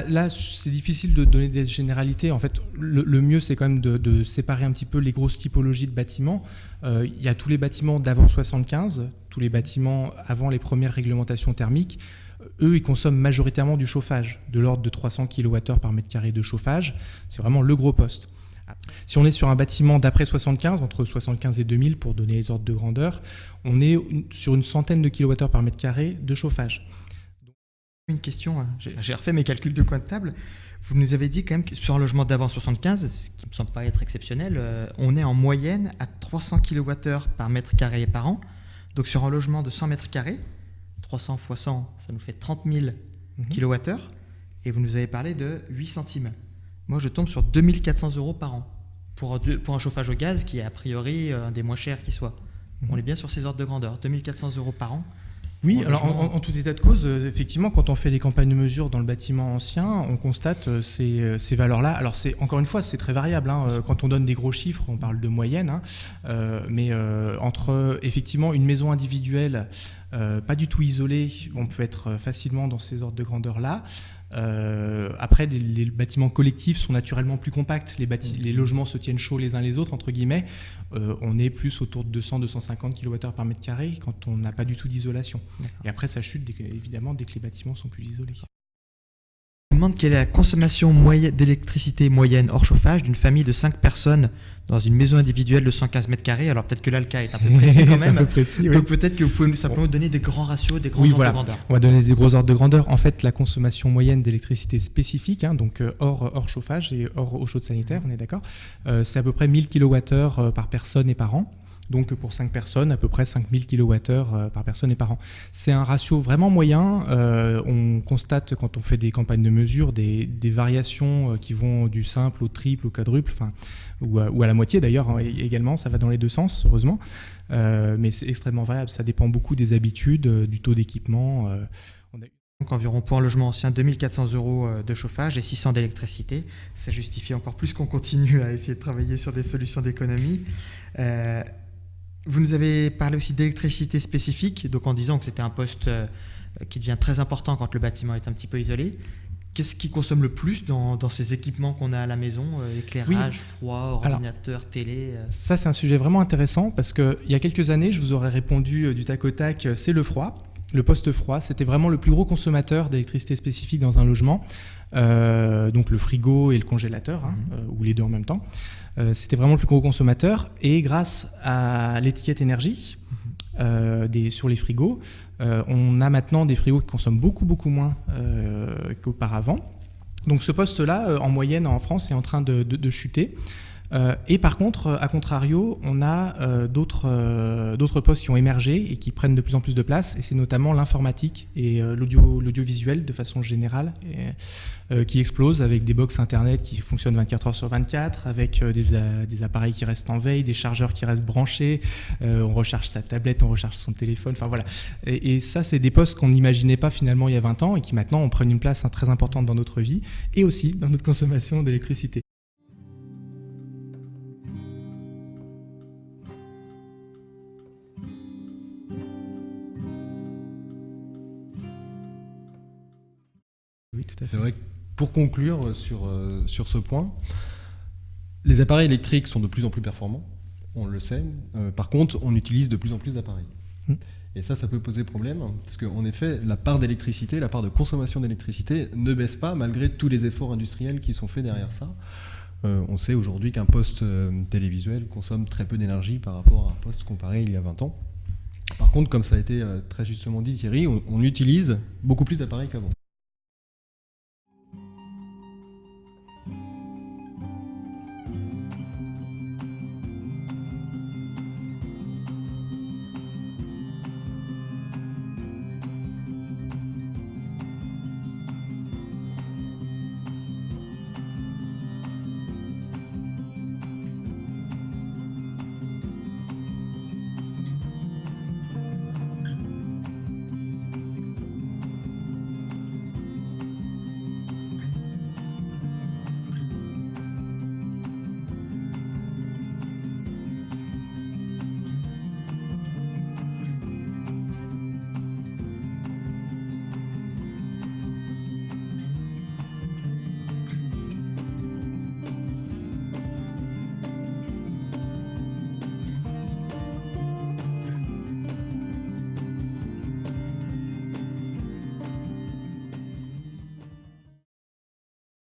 Là, c'est difficile de donner des généralités. En fait, le mieux, c'est quand même de séparer un petit peu les grosses typologies de bâtiments. Il y a tous les bâtiments d'avant 75, tous les bâtiments avant les premières réglementations thermiques. Eux, ils consomment majoritairement du chauffage, de l'ordre de 300 kWh par mètre carré de chauffage. C'est vraiment le gros poste. Si on est sur un bâtiment d'après 75, entre 75 et 2000, pour donner les ordres de grandeur, on est sur une centaine de kilowattheures par mètre carré de chauffage. Une question, j'ai refait mes calculs de coin de table. Vous nous avez dit quand même que sur un logement d'avant 75, ce qui ne me semble pas être exceptionnel, on est en moyenne à 300 kWh par mètre carré et par an. Donc sur un logement de 100 mètres carrés, 300 x 100, ça nous fait 30 000 kWh. Et vous nous avez parlé de 8 centimes. Moi, je tombe sur 2400 € par an pour un chauffage au gaz qui est a priori un des moins chers qui soit. On est bien sur ces ordres de grandeur, 2400 € par an. Oui, alors en tout état de cause, effectivement, quand on fait des campagnes de mesure dans le bâtiment ancien, on constate ces valeurs-là. Alors, encore une fois, c'est très variable. Quand on donne des gros chiffres, on parle de moyenne. Mais entre, effectivement, une maison individuelle pas du tout isolée, on peut être facilement dans ces ordres de grandeur-là. Après, les bâtiments collectifs sont naturellement plus compacts. Les logements se tiennent chauds les uns les autres, entre guillemets. On est plus autour de 200-250 kWh par mètre carré quand on n'a pas du tout d'isolation. Et après, ça chute évidemment dès que les bâtiments sont plus isolés. Je me demande quelle est la consommation d'électricité moyenne hors chauffage d'une famille de 5 personnes dans une maison individuelle de 115 mètres carrés. Alors peut-être que là le cas est un peu précis quand même. Un peu précis, oui. Donc peut-être que vous pouvez simplement donner des grands ratios, des grands ordres de grandeur. On va donner des gros ordres de grandeur. En fait, la consommation moyenne d'électricité spécifique, donc hors chauffage et hors eau chaude sanitaire, on est d'accord, c'est à peu près 1000 kWh par personne et par an. Donc pour 5 personnes, à peu près 5000 kWh par personne et par an. C'est un ratio vraiment moyen. On constate quand on fait des campagnes de mesure des variations qui vont du simple au triple, au quadruple, ou à la moitié d'ailleurs également, ça va dans les deux sens, heureusement. Mais c'est extrêmement variable, ça dépend beaucoup des habitudes, du taux d'équipement. Donc environ pour un logement ancien 2400 € de chauffage et 600 d'électricité. Ça justifie encore plus qu'on continue à essayer de travailler sur des solutions d'économie. Vous nous avez parlé aussi d'électricité spécifique, donc en disant que c'était un poste qui devient très important quand le bâtiment est un petit peu isolé. Qu'est-ce qui consomme le plus dans ces équipements qu'on a à la maison, éclairage, froid, ordinateur, télé Ça, c'est un sujet vraiment intéressant parce qu'il y a quelques années, je vous aurais répondu du tac au tac, c'est le froid. Le poste froid, c'était vraiment le plus gros consommateur d'électricité spécifique dans un logement. Donc le frigo et le congélateur, ou les deux en même temps. C'était vraiment le plus gros consommateur. Et grâce à l'étiquette énergie sur les frigos, on a maintenant des frigos qui consomment beaucoup moins qu'auparavant. Donc ce poste-là, en moyenne en France, est en train de chuter. Et par contre, à contrario, on a d'autres postes qui ont émergé et qui prennent de plus en plus de place, et c'est notamment l'informatique et l'audiovisuel de façon générale, qui explosent avec des box internet qui fonctionnent 24 heures sur 24, avec des appareils qui restent en veille, des chargeurs qui restent branchés, on recharge sa tablette, on recharge son téléphone, enfin voilà. Et ça, c'est des postes qu'on n'imaginait pas finalement il y a 20 ans et qui maintenant prennent une place très importante dans notre vie et aussi dans notre consommation d'électricité. Oui, tout à fait. C'est vrai que pour conclure sur ce point, les appareils électriques sont de plus en plus performants, on le sait. Par contre, on utilise de plus en plus d'appareils. Et ça peut poser problème, parce qu'en effet, la part d'électricité, la part de consommation d'électricité ne baisse pas malgré tous les efforts industriels qui sont faits derrière ça. On sait aujourd'hui qu'un poste télévisuel consomme très peu d'énergie par rapport à un poste comparé il y a 20 ans. Par contre, comme ça a été très justement dit Thierry, on utilise beaucoup plus d'appareils qu'avant.